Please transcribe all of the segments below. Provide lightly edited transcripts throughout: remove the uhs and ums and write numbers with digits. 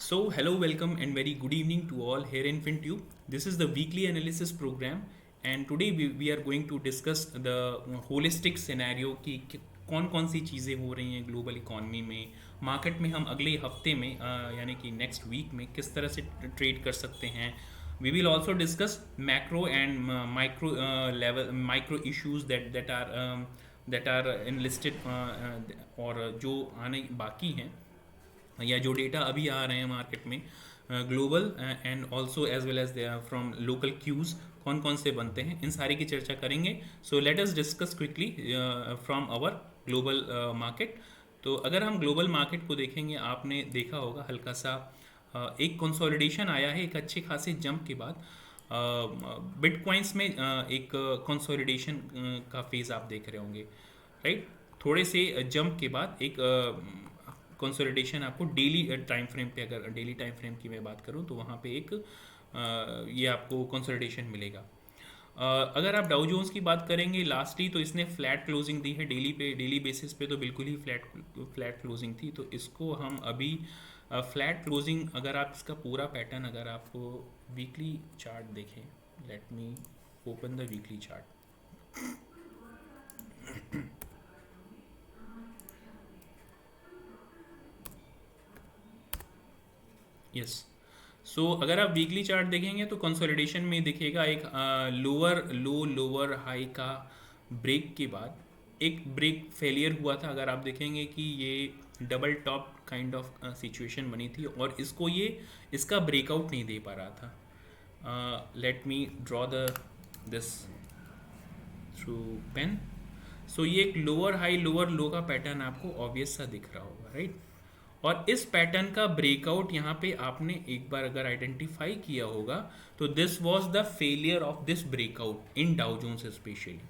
So, hello, welcome, and very good evening to all here in FinTube. This is the weekly analysis program, and today we are going to discuss the holistic scenario कि कौन कौन सी चीज़ें हो रही हैं global economy में, market में हम अगले हफ्ते में यानी कि नेक्स्ट वीक में किस तरह से ट्रेड कर सकते हैं. We will also discuss macro and micro level micro issues that are enlisted और जो आने बाकी हैं या जो डेटा अभी आ रहे हैं मार्केट में global and also as well as they are from local cues कौन कौन से बनते हैं, इन सारी की चर्चा करेंगे. So let us discuss quickly from our global market. तो अगर हम ग्लोबल मार्केट को देखेंगे, आपने देखा होगा हल्का सा एक कंसोलिडेशन आया है एक अच्छे खासे जंप के बाद. बिटकॉइंस में एक कंसोलिडेशन का फेज़ आप देख रहे होंगे, राइट. थोड़े से जंप के बाद एक कंसोलिडेशन आपको डेली टाइम फ्रेम पे, अगर डेली टाइम फ्रेम की मैं बात करूं तो वहाँ पे एक ये आपको कंसोलिडेशन मिलेगा. अगर आप डाउ जोन्स की बात करेंगे लास्टली, तो इसने फ्लैट क्लोजिंग दी है डेली बेसिस पे, तो बिल्कुल ही फ्लैट क्लोजिंग थी. तो इसको हम अभी फ्लैट क्लोजिंग, अगर आप इसका पूरा पैटर्न अगर आप वीकली चार्ट देखें, let me open the weekly chart. Yes. So अगर आप वीकली चार्ट देखेंगे तो कंसोलिडेशन में दिखेगा एक लोअर हाई का ब्रेक के बाद एक ब्रेक फेलियर हुआ था. अगर आप देखेंगे कि ये double top kind of situation बनी थी और इसका ब्रेकआउट नहीं दे पा रहा था. Let me draw the this through pen. So ये एक लोअर हाई लोअर लो का पैटर्न आपको ऑब्वियस सा दिख रहा होगा, राइट. और इस पैटर्न का ब्रेकआउट यहाँ पे आपने एक बार अगर आइडेंटिफाई किया होगा तो this was the failure of this breakout in Dow Jones specially.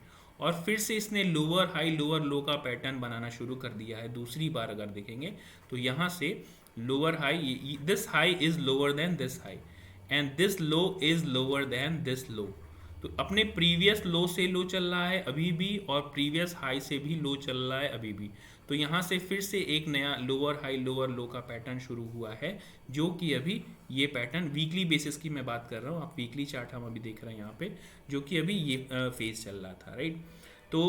और फिर से इसने लोअर हाई लोअर लो का पैटर्न बनाना शुरू कर दिया है दूसरी बार. अगर देखेंगे तो यहाँ से lower high, this high is lower than this high and this low is lower than this low. तो अपने प्रीवियस लो से लो चल रहा है अभी भी और प्रीवियस हाई से भी लो चल रहा है अभी भी. तो यहाँ से फिर से एक नया लोअर हाई लोअर लो का पैटर्न शुरू हुआ है, जो कि अभी ये पैटर्न वीकली बेसिस की मैं बात कर रहा हूँ, आप वीकली चार्ट हम अभी देख रहे हैं यहाँ पे, जो कि अभी ये फेज चल रहा था, राइट. तो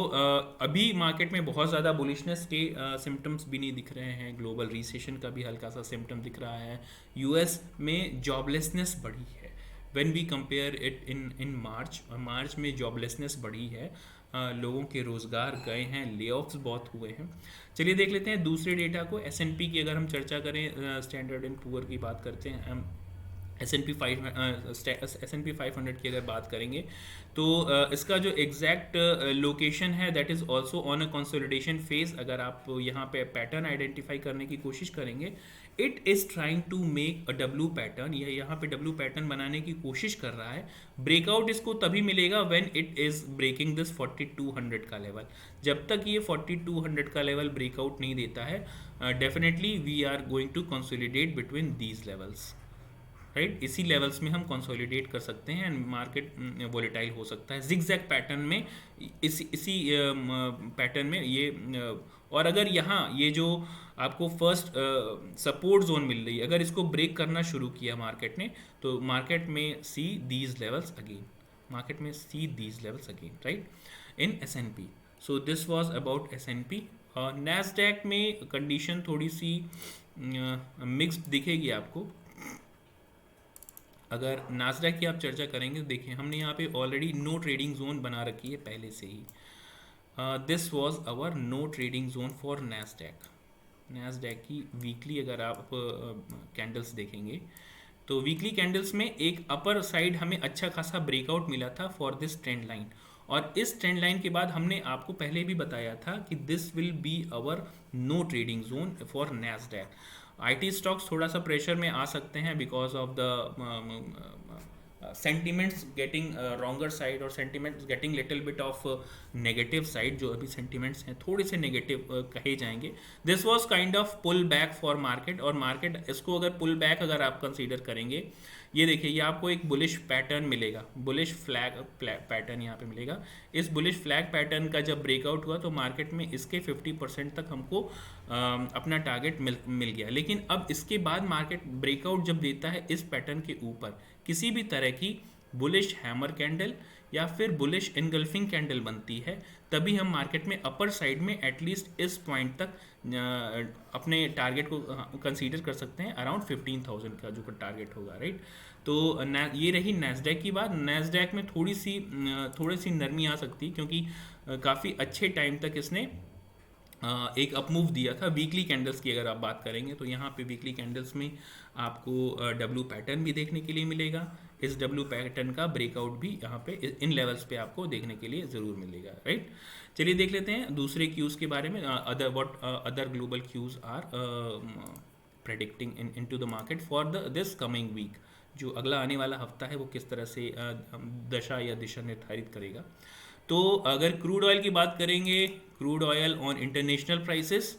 अभी मार्केट में बहुत ज़्यादा बुलिशनेस के सिम्टम्स भी नहीं दिख रहे हैं. ग्लोबल रिसेशन का भी हल्का सा सिम्टम दिख रहा है. यूएस में जॉबलेसनेस बढ़ी है when we compare it in March में जॉबलेसनेस बढ़ी है. लोगों के रोज़गार गए हैं, लेऑफ्स बहुत हुए हैं. चलिए देख लेते हैं दूसरे डेटा को. एसएनपी की अगर हम चर्चा करें, स्टैंडर्ड एंड पुअर की बात करते हैं हम, एस एन पी 500 की अगर बात करेंगे तो इसका जो एग्जैक्ट लोकेशन है that is also on a consolidation phase. अगर आप यहाँ पे पैटर्न आइडेंटिफाई करने की कोशिश करेंगे, it is trying to make a W pattern. यह यहाँ पे डब्ल्यू पैटर्न बनाने की कोशिश कर रहा है. ब्रेकआउट इसको तभी मिलेगा when it is breaking this 4200 का लेवल. जब तक ये 4200 का लेवल ब्रेकआउट नहीं देता है, definitely we are going to consolidate between these levels, right. इसी लेवल्स में हम कंसोलिडेट कर सकते हैं एंड मार्केट वोलेटाइल हो सकता है जिगजैग पैटर्न में. इसी पैटर्न में ये और अगर यहाँ ये जो आपको फर्स्ट सपोर्ट जोन मिल रही है, अगर इसको ब्रेक करना शुरू किया मार्केट ने, तो मार्केट में see these levels again, right, in S and P. So this was about S and P. Nasdaq में कंडीशन थोड़ी सी मिक्स्ड दिखेगी आपको. अगर नास्डैक की आप चर्चा करेंगे तो देखिए हमने यहाँ पे ऑलरेडी नो ट्रेडिंग जोन बना रखी है पहले से ही. This was our no trading zone for Nasdaq की वीकली अगर आप कैंडल्स देखेंगे तो वीकली कैंडल्स में एक अपर साइड हमें अच्छा खासा ब्रेकआउट मिला था फॉर दिस ट्रेंड लाइन. और इस ट्रेंड लाइन के बाद हमने आपको पहले भी बताया था कि this will be our no trading zone for Nasdaq. IT stocks थोड़ा सा प्रेशर में आ सकते हैं because of the sentiments getting wronger side और sentiments getting little bit of negative side, जो अभी सेंटिमेंट्स हैं थोड़े से नेगेटिव कहे जाएंगे. This was kind of pull back for market, और मार्केट इसको अगर पुल बैक अगर आप कंसीडर करेंगे, ये देखिए ये आपको एक बुलिश पैटर्न मिलेगा, बुलिश फ्लैग पैटर्न यहाँ पे मिलेगा. इस बुलिश फ्लैग पैटर्न का जब ब्रेकआउट हुआ तो मार्केट में इसके 50% तक हमको अपना टारगेट मिल गया. लेकिन अब इसके बाद मार्केट ब्रेकआउट जब देता है इस पैटर्न के ऊपर, किसी भी तरह की बुलिश हैमर कैंडल या फिर बुलिश इनगल्फिंग कैंडल बनती है, तभी हम मार्केट में अपर साइड में एटलीस्ट इस पॉइंट तक अपने टारगेट को कंसीडर कर सकते हैं, अराउंड 15,000 का जो टारगेट होगा, राइट. तो ये रही नैस्डैक की बात. नैस्डैक में थोड़ी सी नरमी आ सकती, क्योंकि काफ़ी अच्छे टाइम तक इसने एक अपमूव दिया था. वीकली कैंडल्स की अगर आप बात करेंगे तो यहाँ पे वीकली कैंडल्स में आपको डब्ल्यू पैटर्न भी देखने के लिए मिलेगा. इस डब्ल्यू पैटर्न का ब्रेकआउट भी यहाँ पे इन लेवल्स पे आपको देखने के लिए ज़रूर मिलेगा, राइट. चलिए देख लेते हैं दूसरे क्यूज़ के बारे में. Other global cues are predicting into the market for this coming week. जो अगला आने वाला हफ्ता है वो किस तरह से दशा या दिशा निर्धारित करेगा. तो अगर क्रूड ऑयल की बात करेंगे, crude oil on international prices,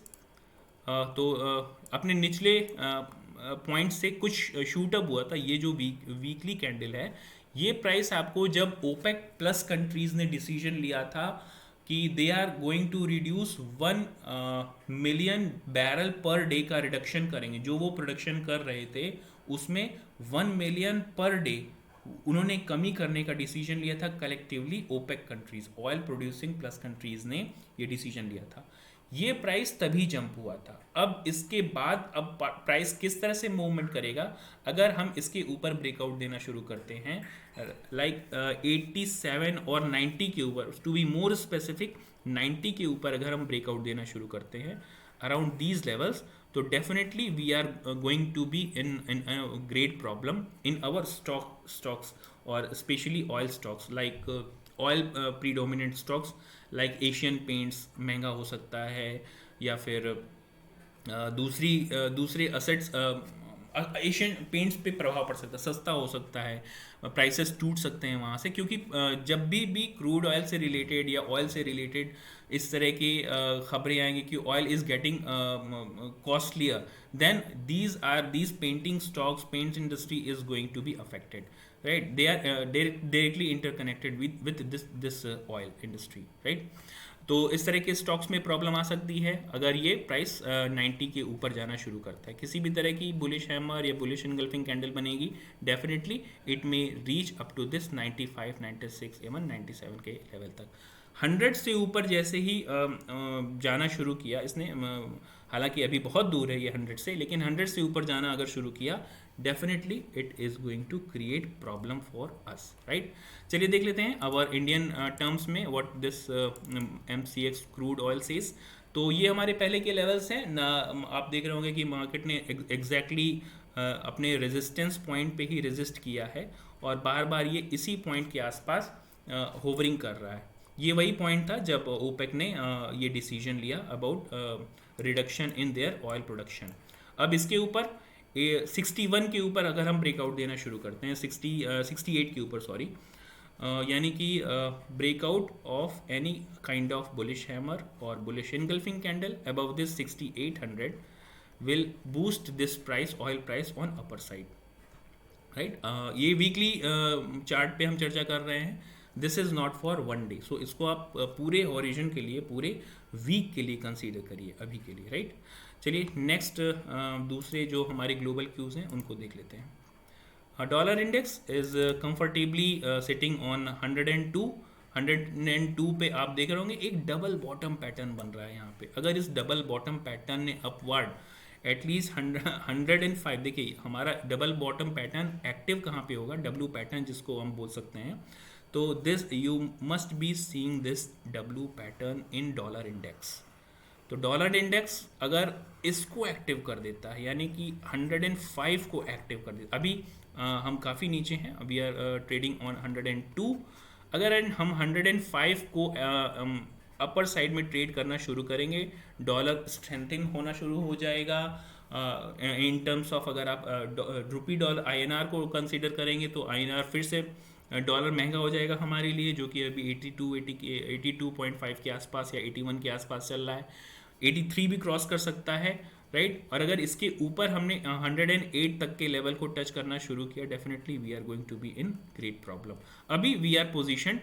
तो अपने निचले पॉइंट से कुछ शूट अप हुआ था. ये जो वीकली कैंडल है, ये प्राइस आपको जब ओपेक प्लस कंट्रीज ने डिसीजन लिया था कि they are going to reduce 1 million barrel per day का रिडक्शन करेंगे, जो वो प्रोडक्शन कर रहे थे उसमें 1 मिलियन पर डे उन्होंने कमी करने का डिसीजन लिया था collectively. OPEC countries, oil producing plus countries ने ये डिसीजन लिया था. ये प्राइस तभी जंप हुआ था. अब इसके बाद अब प्राइस किस तरह से मूवमेंट करेगा, अगर हम इसके ऊपर ब्रेकआउट देना शुरू करते हैं लाइक 87 और 90 के ऊपर, टू बी मोर स्पेसिफिक 90 के ऊपर अगर हम ब्रेकआउट देना शुरू करते हैं अराउंड दीज लेवल्स, तो definitely we are going to be in great problem in our stocks, और specially oil stocks like oil predominant stocks like Asian Paints महंगा हो सकता है, या फिर दूसरे असेट्स एशियन पेंट्स पे प्रभाव पड़ सकता है, सस्ता हो सकता है, प्राइसेस टूट सकते हैं वहाँ से. क्योंकि जब भी क्रूड ऑयल से रिलेटेड या ऑयल से रिलेटेड इस तरह की खबरें आएंगी कि oil is getting costlier, then these painting stocks, paints industry is going to be affected, right. They are directly interconnected with this oil industry, right. तो इस तरह के स्टॉक्स में प्रॉब्लम आ सकती है अगर ये प्राइस 90 के ऊपर जाना शुरू करता है. किसी भी तरह की बुलिश हैमर या बुलिश इनगल्फिंग कैंडल बनेगी, definitely it may reach up to this 95, 96, even 97 के लेवल तक. 100 से ऊपर जैसे ही जाना शुरू किया इसने, हालांकि अभी बहुत दूर है ये 100 से, लेकिन 100 से ऊपर जाना अगर शुरू किया, definitely it is going to create problem for us, right. चलिए देख लेते हैं अवर इंडियन टर्म्स में what this MCX crude oil says. तो ये हमारे पहले के लेवल्स हैं ना. आप देख रहे होंगे कि मार्केट ने एग्जैक्टली अपने रेजिस्टेंस पॉइंट पे ही रेजिस्ट किया है, और बार बार ये इसी पॉइंट के आसपास होवरिंग कर रहा है. ये वही पॉइंट था जब ओपेक ने ये डिसीजन लिया about reduction in their oil production. अब इसके ऊपर 61 के ऊपर अगर हम ब्रेकआउट देना शुरू करते हैं, 68 के ऊपर सॉरी, यानी कि breakout of any kind of bullish hammer और bullish engulfing candle above this 6800 will boost this price, oil price on upper side, right. ये वीकली चार्ट पे हम चर्चा कर रहे हैं. This is not for one day, so इसको आप पूरे हॉरिजन के लिए, पूरे वीक के लिए कंसीडर करिए अभी के लिए, राइट. चलिए नेक्स्ट दूसरे जो हमारे ग्लोबल क्यूज़ हैं उनको देख लेते हैं. Dollar index is comfortably sitting on 102 पे. आप देख रहे होंगे एक डबल बॉटम पैटर्न बन रहा है यहाँ पे. अगर इस डबल बॉटम पैटर्न ने अपवर्ड एटलीस्ट 105, देखिए हमारा डबल बॉटम पैटर्न एक्टिव कहाँ पे होगा, डब्ल्यू पैटर्न जिसको हम बोल सकते हैं. तो this you must be seeing this W pattern in dollar index. तो डॉलर इंडेक्स अगर इसको एक्टिव कर देता है, यानी कि 105 को एक्टिव कर देता, अभी हम काफ़ी नीचे हैं, अभी आर ट्रेडिंग ऑन 102. अगर हम 105 को अपर साइड में ट्रेड करना शुरू करेंगे, डॉलर स्ट्रेंथिंग होना शुरू हो जाएगा, इन टर्म्स ऑफ अगर आप रुपी डॉलर INR को कंसिडर करेंगे तो INR फिर से डॉलर महंगा हो जाएगा हमारे लिए, जो कि अभी 82.5 के आसपास या 81 के आसपास चल रहा है। 83 भी क्रॉस कर सकता है, राइट। और अगर इसके ऊपर हमने 108 तक के लेवल को टच करना शुरू किया, definitely we are going to be in great problem. अभी we are position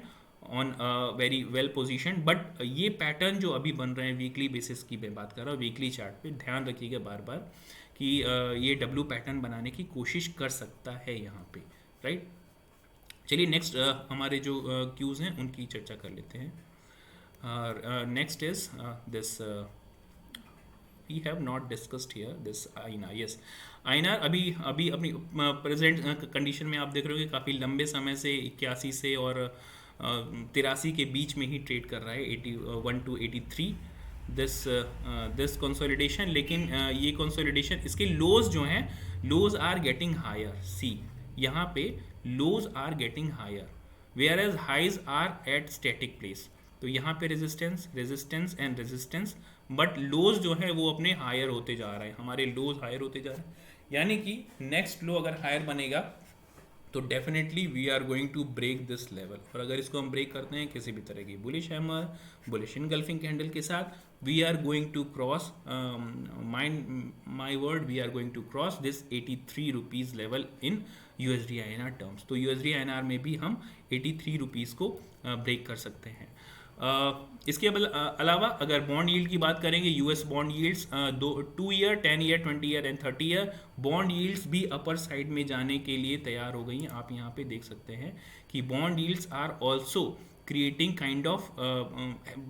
on very well position, but ये पैटर्न जो अभी बन रहे हैं वीकली बेसिस की मैं बात कर रहा हूँ, वीकली चार्ट पे ध्यान रखिएगा बार बार कि ये डब्ल्यू पैटर्न बनाने की कोशिश कर सकता है यहाँ पे, राइट। चलिए नेक्स्ट हमारे जो क्यूज़ हैं उनकी चर्चा कर लेते हैं। Next is this we have not discussed here this INR. Yes, INR अभी अभी अपनी प्रेजेंट कंडीशन में आप देख रहे हो कि काफ़ी लंबे समय से 81 से और 83 के बीच में ही ट्रेड कर रहा है, 81 to 83 दिस कंसोलिडेशन। लेकिन ये कंसोलिडेशन, इसके लोज जो हैं, lows are getting higher. See यहाँ पे lows are getting higher whereas highs are at static place. तो यहाँ पे resistance resistance and resistance, but lows जो है वो अपने हायर होते जा रहे हैं, हमारे लोज हायर होते जा रहे हैं। यानी कि नेक्स्ट लो अगर हायर बनेगा तो definitely we are going to break this level. और अगर इसको हम ब्रेक करते हैं किसी भी तरह की bullish hammer, bullish engulfing candle के साथ, we are going to cross, my word, we are going to cross this 83 rupees level in USD INR terms. तो USD INR में भी हम 83 रुपीज़ को ब्रेक कर सकते हैं। इसके अलावा अगर बॉन्ड यील्ड की बात करेंगे, US bond yields 2 year, 10 year, 20 year and 30 year bond yields भी अपर साइड में जाने के लिए तैयार हो गई हैं। आप यहाँ पे देख सकते हैं कि bond yields are also creating kind of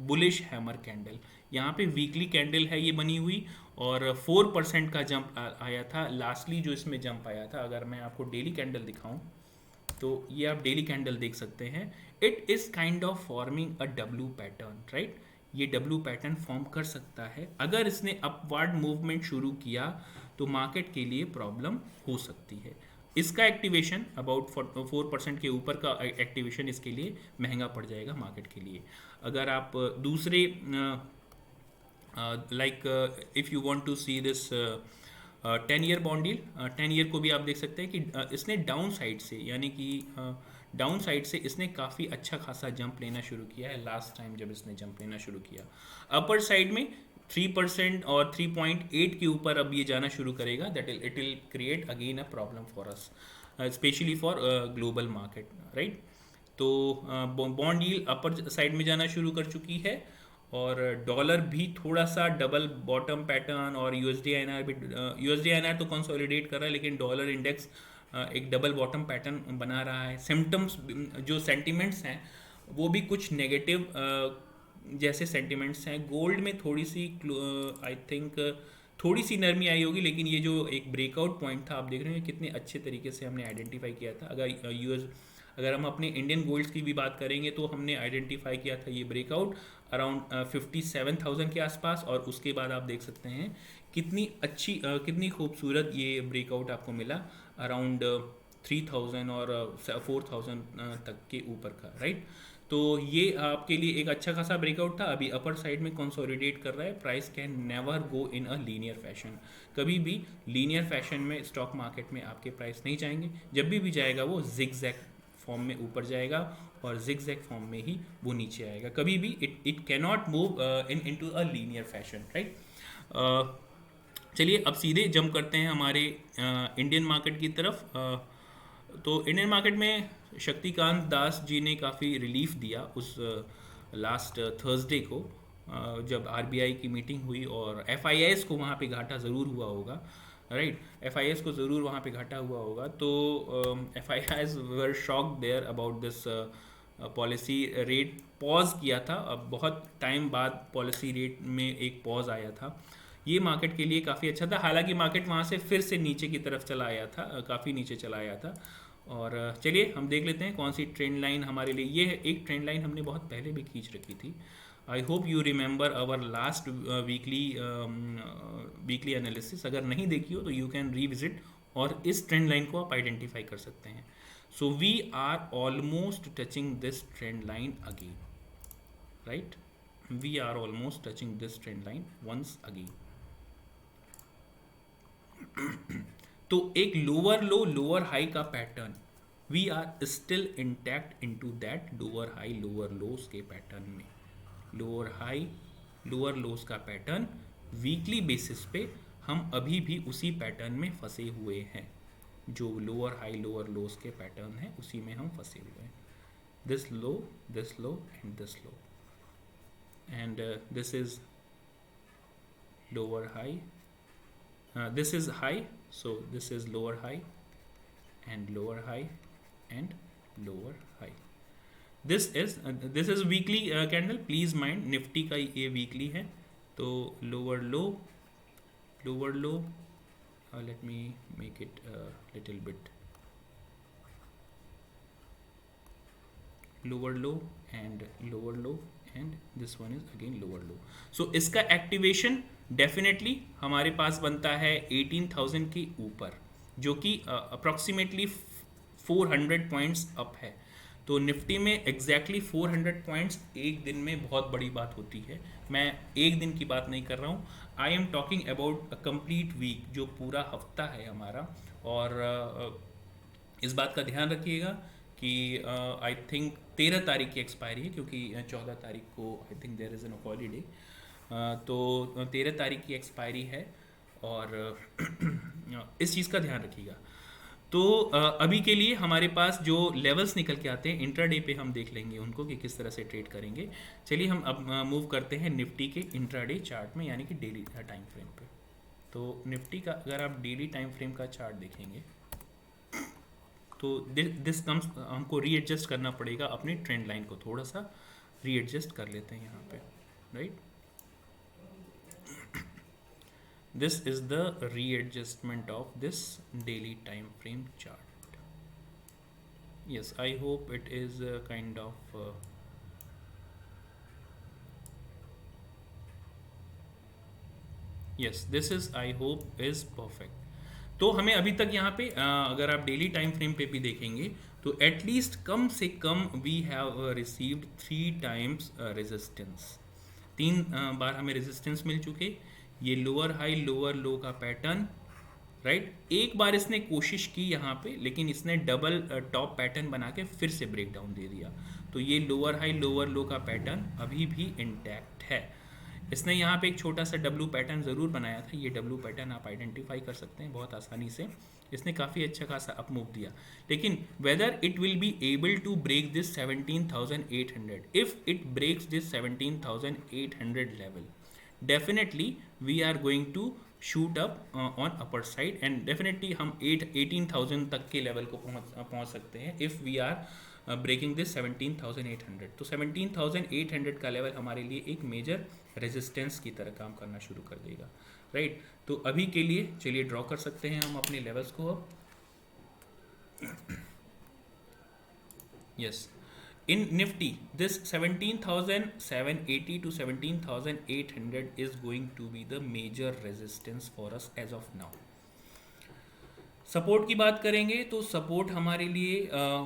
bullish hammer candle. यहाँ पे वीकली कैंडल है ये बनी हुई, और 4% का जंप आया था लास्टली जो इसमें जंप आया था। अगर मैं आपको डेली कैंडल दिखाऊं तो ये आप डेली कैंडल देख सकते हैं। It is kind of forming a W pattern, right. ये डब्ल्यू पैटर्न फॉर्म कर सकता है। अगर इसने अपवर्ड मूवमेंट शुरू किया तो मार्केट के लिए प्रॉब्लम हो सकती है। इसका एक्टिवेशन अबाउट 4% के ऊपर का एक्टिवेशन इसके लिए महंगा पड़ जाएगा मार्केट के लिए। अगर आप दूसरे like if you want to see this 10 year bond deal, 10 year को भी आप देख सकते हैं कि इसने डाउन साइड से, यानी कि डाउन साइड से इसने काफ़ी अच्छा खासा जंप लेना शुरू किया है लास्ट टाइम जब इसने जंप लेना शुरू किया। अपर साइड में 3% और 3.8 के ऊपर अब ये जाना शुरू करेगा, that it will create again a problem for us, specially for global market, right. तो बॉन्ड यील्ड अपर साइड में जाना शुरू कर चुकी है, और डॉलर भी थोड़ा सा डबल बॉटम पैटर्न, और USD INR भी, USD INR तो कंसोलिडेट कर रहा है, लेकिन डॉलर इंडेक्स एक डबल बॉटम पैटर्न बना रहा है। सिम्टम्स जो सेंटिमेंट्स हैं वो भी कुछ नेगेटिव जैसे सेंटिमेंट्स हैं। गोल्ड में थोड़ी सी आई थिंक थोड़ी सी नरमी आई होगी, लेकिन ये जो एक ब्रेकआउट पॉइंट था आप देख रहे हैं कितने अच्छे तरीके से हमने आइडेंटिफाई किया था। अगर हम अपने इंडियन गोल्ड्स की भी बात करेंगे तो हमने आइडेंटिफाई किया था ये ब्रेकआउट अराउंड 57,000 के आसपास, और उसके बाद आप देख सकते हैं कितनी अच्छी कितनी खूबसूरत ये ब्रेकआउट आपको मिला अराउंड 3,000 और 4,000 तक के ऊपर का, राइट। तो ये आपके लिए एक अच्छा खासा ब्रेकआउट था। अभी अपर साइड में कंसोलिडेट कर रहा है। Price can never go in a linear fashion. कभी भी लीनियर फैशन में स्टॉक मार्केट में आपके प्राइस नहीं जाएंगे। जब भी जाएगा वो जिगजैग फॉर्म में ऊपर जाएगा, और जिगजैग फॉर्म में ही वो नीचे आएगा। कभी भी it cannot move into a linear fashion, right. चलिए अब सीधे जंप करते हैं हमारे इंडियन मार्केट की तरफ। तो इंडियन मार्केट में शक्तिकांत दास जी ने काफ़ी रिलीफ दिया उस लास्ट थर्सडे को, जब RBI की मीटिंग हुई, और FIIs को वहाँ पे घाटा ज़रूर हुआ होगा, राइट। FIIs को ज़रूर वहाँ पे घाटा हुआ होगा। तो FIIs were shocked there about this policy rate pause किया था। अब बहुत टाइम बाद पॉलिसी रेट में एक पॉज आया था। ये मार्केट के लिए काफ़ी अच्छा था। हालांकि मार्केट वहाँ से फिर से नीचे की तरफ चला आया था, काफ़ी नीचे चला आया था। और चलिए हम देख लेते हैं कौन सी ट्रेंड लाइन हमारे लिए। ये एक ट्रेंड लाइन हमने बहुत पहले भी खींच रखी थी। I hope you remember our last weekly analysis. अगर नहीं देखी हो तो यू कैन रीविजिट, और इस ट्रेंड लाइन को आप आइडेंटिफाई कर सकते हैं। So we are almost touching this trend line again, right. We are almost touching this trend line once again. तो एक लोअर लो लोअर हाई का pattern we are still intact into that lower high lower lows के pattern में। Lower high lower lows का pattern weekly basis पे हम अभी भी उसी पैटर्न में फंसे हुए हैं, जो लोअर हाई लोअर लोस के पैटर्न है उसी में हम फंसे हुए हैं। This low and this low, and this is lower high, this is high, so this is lower high and lower high and lower high. This is weekly candle, please mind Nifty का ये weekly है। तो lower low let me make it little bit lower low and this one is again lower low। so इसका activation definitely हमारे पास बनता है 18,000 के ऊपर, जो कि अप्रॉक्सीमेटली 400 पॉइंट्स अप है। तो निफ्टी में एग्जैक्टली 400 पॉइंट्स एक दिन में बहुत बड़ी बात होती है। मैं एक दिन की बात नहीं कर रहा हूँ, I am talking about a complete week, जो पूरा हफ्ता है हमारा। और इस बात का ध्यान रखिएगा कि आई थिंक 13 तारीख की एक्सपायरी है, क्योंकि 14 तारीख को I think there is an holiday. तो 13 तारीख की एक्सपायरी है, और इस चीज़ का ध्यान रखिएगा। तो अभी के लिए हमारे पास जो लेवल्स निकल के आते हैं इंट्राडे पे हम देख लेंगे उनको कि किस तरह से ट्रेड करेंगे। चलिए हम अब मूव करते हैं निफ्टी के इंट्राडे चार्ट में, यानी कि डेली टाइम फ्रेम पे। तो निफ्टी का अगर आप डेली टाइम फ्रेम का चार्ट देखेंगे तो दिस कम्स, हमको रीएडजस्ट करना पड़ेगा अपनी ट्रेंड लाइन को, थोड़ा सा रीएडजस्ट कर लेते हैं यहाँ पे, right. This is the readjustment of this daily time frame chart. Yes, I hope it is kind of yes, this is I hope is perfect. तो हमें अभी तक यहाँ पे अगर आप डेली टाइम फ्रेम पे भी देखेंगे तो एटलीस्ट कम से कम we have received 3 times resistance. 3 बार हमें रेजिस्टेंस मिल चुके। ये लोअर हाई लोअर लो का पैटर्न, राइट। एक बार इसने कोशिश की यहाँ पे, लेकिन इसने डबल टॉप पैटर्न बना के फिर से ब्रेक डाउन दे दिया। तो ये लोअर हाई लोअर लो का पैटर्न अभी भी इंटैक्ट है। इसने यहाँ पे एक छोटा सा डब्लू पैटर्न ज़रूर बनाया था। ये डब्लू पैटर्न आप आइडेंटिफाई कर सकते हैं बहुत आसानी से। इसने काफ़ी अच्छा खासा अप मूव दिया, लेकिन whether it will be able to break this 17,800। If it breaks this 17,800 level, definitely we are going to shoot up on upper side, and definitely हम 18,000 तक के लेवल को पहुंच सकते हैं if we are breaking this 17,800। तो 17,800 का level हमारे लिए एक मेजर रेजिस्टेंस की तरह काम करना शुरू कर देगा, राइट। तो अभी के लिए चलिए ड्रॉ कर सकते हैं हम अपने लेवल्स को अब। Yes, in Nifty this 17,780 to 17,800 is going to be the major resistance for us as of now। Support की बात करेंगे तो सपोर्ट हमारे लिए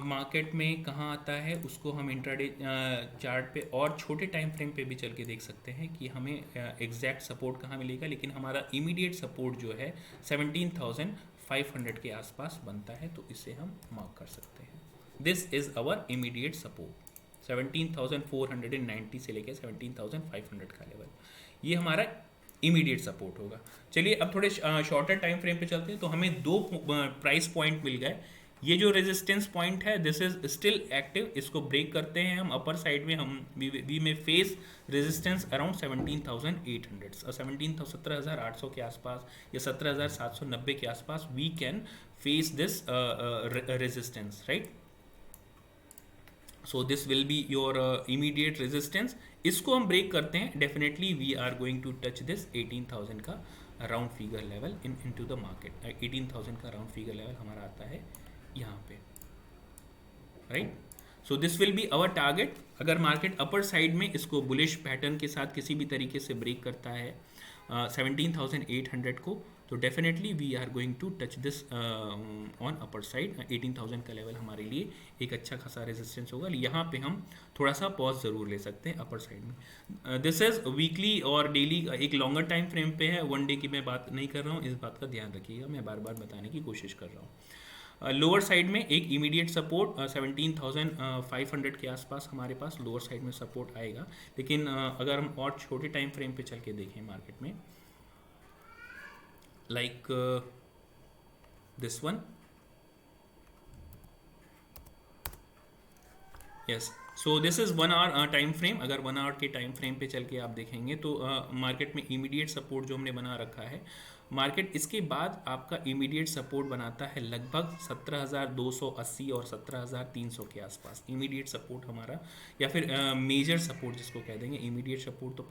मार्केट में कहाँ आता है उसको हम इंट्राडे चार्ट पे और छोटे टाइम फ्रेम पे भी चल के देख सकते हैं कि हमें एग्जैक्ट सपोर्ट कहाँ मिलेगा। लेकिन हमारा इमीडिएट सपोर्ट जो है 17,500 के आसपास बनता है, तो इसे हम मार्क कर सकते हैं। This is our immediate support 17,490 से लेकर 17,500 का लेवल, ये हमारा इमीडिएट सपोर्ट होगा। चलिए अब थोड़े शॉर्टर टाइम फ्रेम पे चलते हैं। तो हमें 2 प्राइस पॉइंट मिल गए। ये जो रेजिस्टेंस पॉइंट है दिस इज स्टिल एक्टिव, इसको ब्रेक करते हैं हम अपर साइड में। हम वी में फेस रेजिस्टेंस अराउंड 17,800 और 17,800 के आसपास या 17,790 के आसपास we can face this resistance, right. So this will be your immediate resistance. इसको हम ब्रेक करते हैं, definitely we are going to touch this 18,000 का round figure level into the market. 18,000 का राउंड फिगर लेवल हमारा आता है यहाँ पे, right. So this will be our target. अगर मार्केट अपर साइड में इसको बुलिश पैटर्न के साथ किसी भी तरीके से ब्रेक करता है 17,800 को, तो definitely we are going to touch this on upper side. 18,000 का लेवल हमारे लिए एक अच्छा खासा रेजिस्टेंस होगा। यहाँ पे हम थोड़ा सा पॉज ज़रूर ले सकते हैं अपर साइड में। दिस इज़ वीकली और डेली, एक लॉन्गर टाइम फ्रेम पे है, वन डे की मैं बात नहीं कर रहा हूँ, इस बात का ध्यान रखिएगा, मैं बार बार बताने की कोशिश कर रहा हूँ। लोअर साइड में एक इमीडिएट सपोर्ट 17,500 के आसपास हमारे पास लोअर साइड में सपोर्ट आएगा। लेकिन अगर हम और छोटे टाइम फ्रेम पे चल के देखें मार्केट में, like this one, yes, so this is 1 hour time frame. अगर 1 आवर के टाइम फ्रेम पे चल के आप देखेंगे तो मार्केट में इमीडिएट सपोर्ट जो हमने बना रखा है, मार्केट इसके बाद आपका इमीडिएट सपोर्ट बनाता है लगभग 17,280 और 17,300 के आसपास। इमीडिएट सपोर्ट हमारा, या फिर मेजर सपोर्ट जिसको कह देंगे, इमीडिएट सपोर्ट तो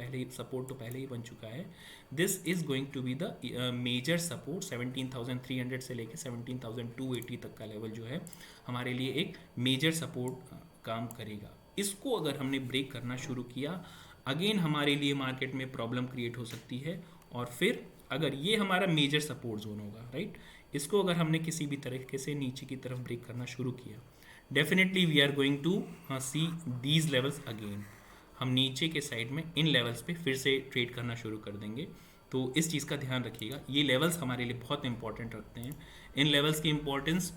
पहले ही बन चुका है। This is going to be the major support. 17,300 से लेके 17,280 तक का लेवल जो है हमारे लिए एक मेजर सपोर्ट काम करेगा। इसको अगर हमने ब्रेक करना शुरू किया, अगेन हमारे लिए मार्केट में प्रॉब्लम क्रिएट हो सकती है। और फिर अगर ये हमारा मेजर सपोर्ट जोन होगा, राइट, इसको अगर हमने किसी भी तरीके से नीचे की तरफ ब्रेक करना शुरू किया, definitely we are going to see these levels again. हम नीचे के साइड में इन लेवल्स पे फिर से ट्रेड करना शुरू कर देंगे। तो इस चीज़ का ध्यान रखिएगा, ये लेवल्स हमारे लिए बहुत इंपॉर्टेंट रखते हैं। इन लेवल्स की इंपॉर्टेंस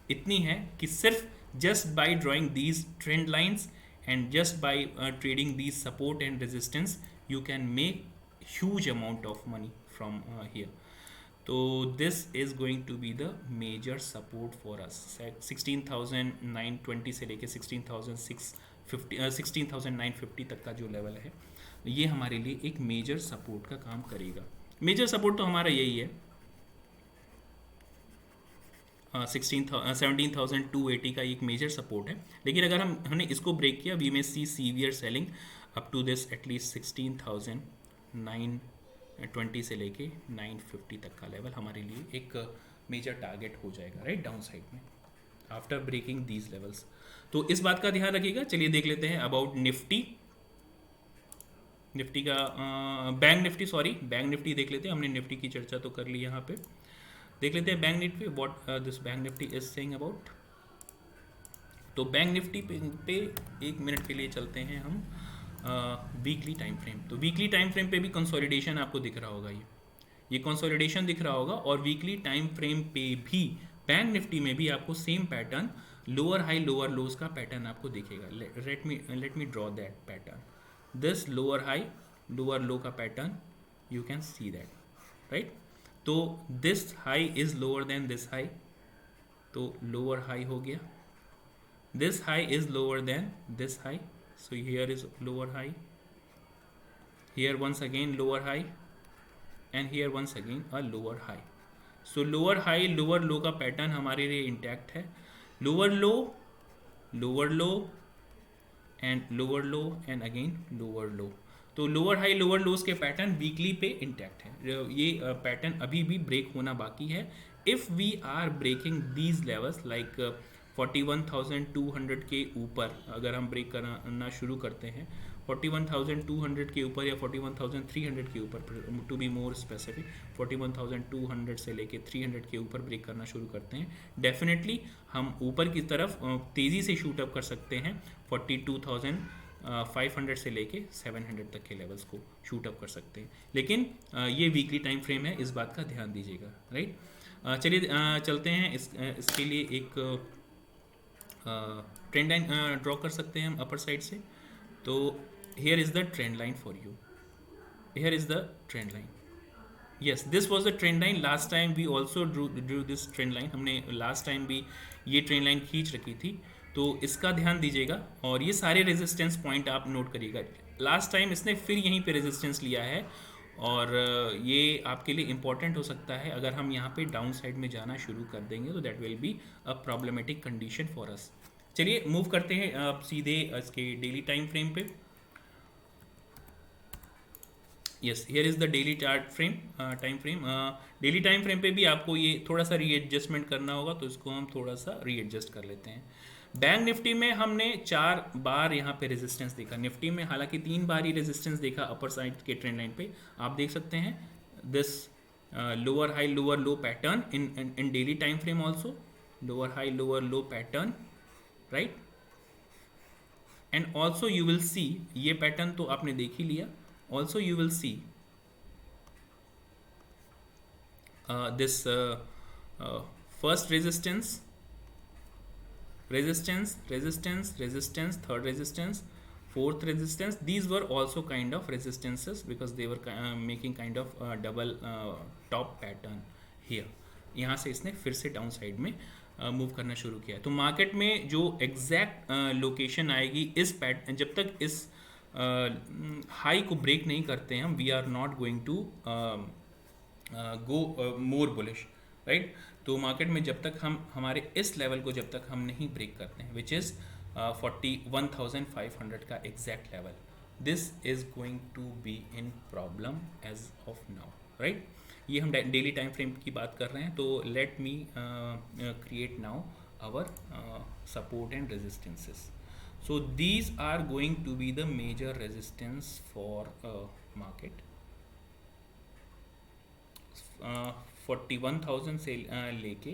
इतनी है कि सिर्फ just by drawing these trend lines and just by trading these support and resistance, you can make huge amount of money from here. So this is going to be the major support for us। 16,920 से लेके 16,650 16,950 तक का जो level है, ये हमारे लिए एक मेजर सपोर्ट का काम करेगा। मेजर सपोर्ट तो हमारा यही है 17,280 का एक मेजर सपोर्ट है। लेकिन अगर हमने इसको ब्रेक किया, we may see severe selling up to this at least 16,920 से लेके 950 तक का लेवल हमारे लिए एक मेजर टारगेट हो जाएगा, राइट, डाउन साइड में आफ्टर ब्रेकिंग दीज लेवल्स। तो इस बात का ध्यान रखिएगा। चलिए देख लेते हैं अबाउट निफ्टी का बैंक निफ्टी देख लेते हैं। हमने निफ्टी की चर्चा तो कर ली, यहाँ पे देख लेते हैं bank Nifty, what this bank Nifty is saying about. तो बैंक निफ्टी पे 1 मिनट के लिए चलते हैं हम वीकली टाइम फ्रेम। तो वीकली टाइम फ्रेम पे भी कंसोलिडेशन आपको दिख रहा होगा, ये कंसोलिडेशन दिख रहा होगा। और वीकली टाइम फ्रेम पे भी बैंक निफ्टी में भी आपको same pattern, lower high lower lows का पैटर्न आपको दिखेगा। Let me draw that pattern. This lower high lower low का pattern, you can see that, right. तो this high is lower than this high, तो lower high हो गया। This high is lower than this high, so here is lower high, here once again lower high, and here once again a lower high. So lower high lower low का pattern हमारे लिए intact है। Lower low and lower low and again lower लो। तो lower high lower लोज के pattern weekly पे intact है। ये pattern अभी भी ब्रेक होना बाकी है। If we are breaking these levels like 41,200 के ऊपर अगर हम ब्रेक करना शुरू करते हैं, 41,200 के ऊपर या 41,300 के ऊपर, टू बी मोर स्पेसिफिक 41,200 से लेके 300 के ऊपर ब्रेक करना शुरू करते हैं, डेफिनेटली हम ऊपर की तरफ तेज़ी से शूट अप कर सकते हैं। 42,500 से लेके 700 तक के लेवल्स को शूट अप कर सकते हैं। लेकिन ये वीकली टाइम फ्रेम है, इस बात का ध्यान दीजिएगा, राइट। चलिए चलते हैं इसके लिए एक ट्रेंड लाइन ड्रॉ कर सकते हैं हम अपर साइड से। तो here is the trend line for you, here is the trend line. Yes, this was the trend line. Last time we also drew this trend line. हमने लास्ट टाइम भी ये trend line खींच रखी थी, तो इसका ध्यान दीजिएगा। और ये सारे रेजिस्टेंस पॉइंट आप नोट करिएगा। लास्ट टाइम इसने फिर यहीं पे रेजिस्टेंस लिया है, और ये आपके लिए इम्पॉर्टेंट हो सकता है। अगर हम यहाँ पे डाउन साइड में जाना शुरू कर देंगे तो that will be a problematic condition for us. चलिए मूव करते हैं आप सीधे इसके डेली टाइम फ्रेम पे। Yes, here is the daily chart frame time frame. Daily time frame पे भी आपको ये थोड़ा सा रीएडजस्टमेंट करना होगा, तो इसको हम थोड़ा सा रीएडजस्ट कर लेते हैं। बैंक निफ्टी में हमने 4 बार यहाँ पे रेजिस्टेंस देखा। निफ्टी में हालांकि 3 बार ही रेजिस्टेंस देखा अपर साइड के ट्रेंड लाइन पे। आप देख सकते हैं this lower low pattern in daily time frame also, lower low pattern, right? And also you will see, ये pattern तो आपने देख ही लिया, also you will see this first resistance, third resistance, fourth resistance. These were also kind of resistances because they were making kind of double top pattern here. यहाँ से इसने फिर से डाउन साइड में मूव करना शुरू किया। तो मार्केट में जो एग्जैक्ट लोकेशन आएगी इस पैटर्न, जब तक इस हाई को ब्रेक नहीं करते हैं हम, we are not going to go more bullish, right. तो मार्केट में जब तक हम हमारे इस लेवल को जब तक हम नहीं ब्रेक करते हैं, विच इज़ 41,500 का exact level, this is going to be in problem as of now, right. ये हम डेली टाइम फ्रेम की बात कर रहे हैं। तो let me create now our support and resistances. So these are going to be the major resistance for market. 41,000 से लेके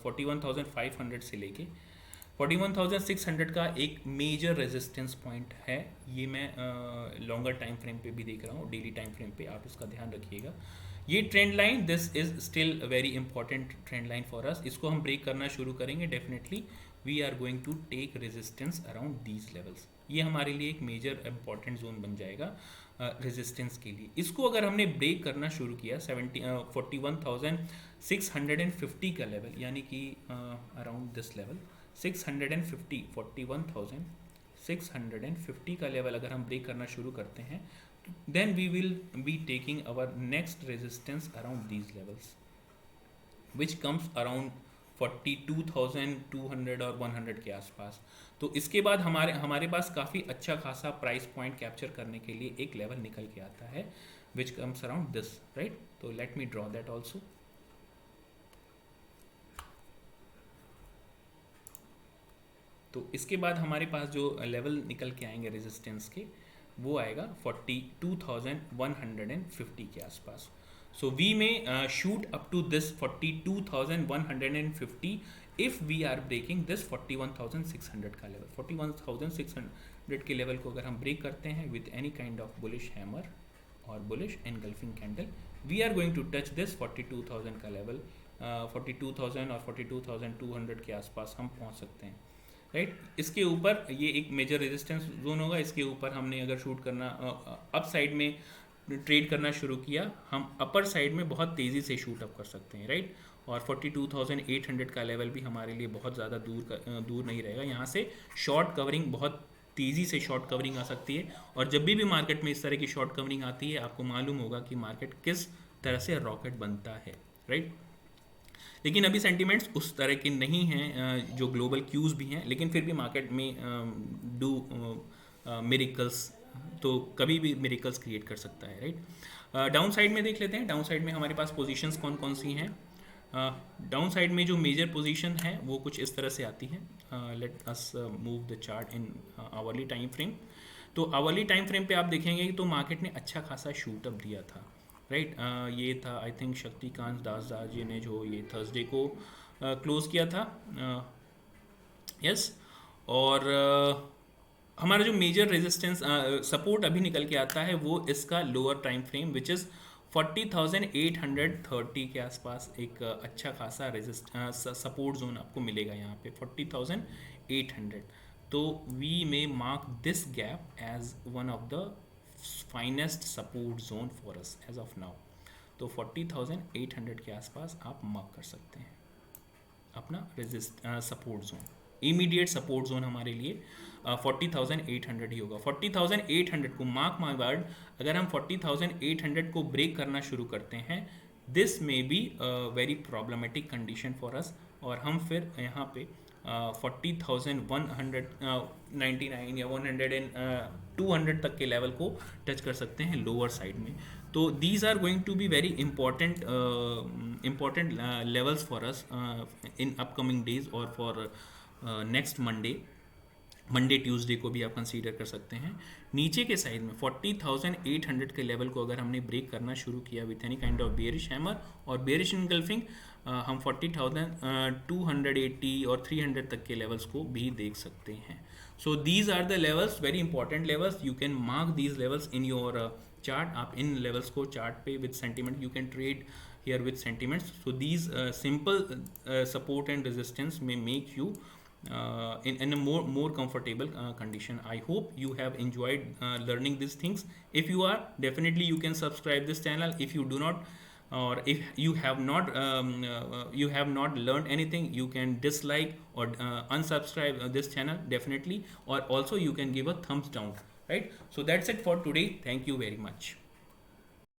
41,500 से लेके 41,600 का एक मेजर रेजिस्टेंस पॉइंट है। ये मैं लॉन्गर टाइम फ्रेम पे भी देख रहा हूँ, डेली टाइम फ्रेम पे आप इसका ध्यान रखिएगा। ये trend line, this is still very important trend line for us. इसको हम ब्रेक करना शुरू करेंगे, definitely we are going to take resistance around these levels. ये हमारे लिए एक मेजर इंपॉर्टेंट जोन बन जाएगा रेजिस्टेंस के लिए। इसको अगर हमने ब्रेक करना शुरू किया 41,650 का लेवल, यानी कि अराउंड दिस लेवल 650, 41,650 का लेवल अगर हम ब्रेक करना शुरू करते हैं, then we will be taking our next resistance around these levels, which comes around 42,200 और 100 के आसपास। तो इसके बाद हमारे पास काफ़ी अच्छा खासा प्राइस पॉइंट कैप्चर करने के लिए एक लेवल निकल के आता है, which comes around this, right? तो let me draw that also. तो इसके बाद हमारे पास जो लेवल निकल के आएंगे रेजिस्टेंस के, वो आएगा 42,150 के आसपास। So we may shoot up to this 42,150 if we are breaking this 41,600 का लेवल। 41,600 के लेवल को अगर हम ब्रेक करते हैं with any kind of bullish hammer और bullish engulfing candle, we are going to touch this 42,000 का लेवल। 42,000 और 42,200 के आसपास हम पहुंच सकते हैं, राइट। इसके ऊपर ये एक मेजर रेजिस्टेंस जोन होगा। इसके ऊपर हमने अगर शूट करना अप साइड में ट्रेड करना शुरू किया, हम अपर साइड में बहुत तेज़ी से शूट अप कर सकते हैं, राइट। और 42,800 का लेवल भी हमारे लिए बहुत ज़्यादा दूर नहीं रहेगा। यहाँ से शॉर्ट कवरिंग, बहुत तेज़ी से शॉर्ट कवरिंग आ सकती है। और जब भी मार्केट में इस तरह की शॉर्ट कवरिंग आती है, आपको मालूम होगा कि मार्केट किस तरह से रॉकेट बनता है, राइट। लेकिन अभी सेंटिमेंट्स उस तरह के नहीं हैं, जो ग्लोबल क्यूज़ भी हैं, लेकिन फिर भी मार्केट में डू मिरेकल्स, तो कभी भी मिरेकल्स क्रिएट कर सकता है, राइट। डाउन साइड में देख लेते हैं। डाउन साइड में हमारे पास पोजीशंस कौन कौन सी हैं। डाउन साइड में जो मेजर पोजीशन है वो कुछ इस तरह से आती है। Let us move the chart in hourly time frame. तो आवरली टाइम फ्रेम पे आप देखेंगे कि तो मार्केट ने अच्छा खासा शूट अप दिया था, राइट। ये था आई थिंक शक्तिकांत दास जी ने जो ये थर्सडे को क्लोज किया था, यस। और हमारा जो मेजर रेजिस्टेंस सपोर्ट अभी निकल के आता है वो इसका lower time frame which is 40,830 के आसपास एक अच्छा खासा सपोर्ट जोन आपको मिलेगा यहाँ पे 40,800। तो we may mark this gap as one of the finest support zone for us as of now. तो 40,800 के आसपास आप मार्क कर सकते हैं अपना support zone. Immediate support zone हमारे लिए 40,800 ही होगा। 40,800 को मार्क माय वर्ड, अगर हम 40,800 को ब्रेक करना शुरू करते हैं, this may be very problematic condition for us, और हम फिर यहाँ पे 40,199 या 200 तक के लेवल को टच कर सकते हैं लोअर साइड में। तो these are going to be very important levels for us in upcoming days और for next Monday Monday Tuesday को भी आप कंसीडर कर सकते हैं। नीचे के साइड में 40,800 के लेवल को अगर हमने ब्रेक करना शुरू किया with any kind of bearish hammer और बेयरिश इनगल्फिंग, हम 40,280 और 300 तक के लेवल्स को भी देख सकते हैं। So these are the levels, very important levels, you can mark these levels in your chart. आप इन लेवल्स को चार्ट पे with sentiment you can trade here with sentiments. So these simple support and resistance may make you in a more comfortable condition. I hope you have enjoyed learning these things. If you are, definitely you can subscribe this channel. If you do not, or if you have not learned anything, you can dislike or unsubscribe this channel definitely, or also you can give a thumbs down, right? So that's it for today. Thank you very much.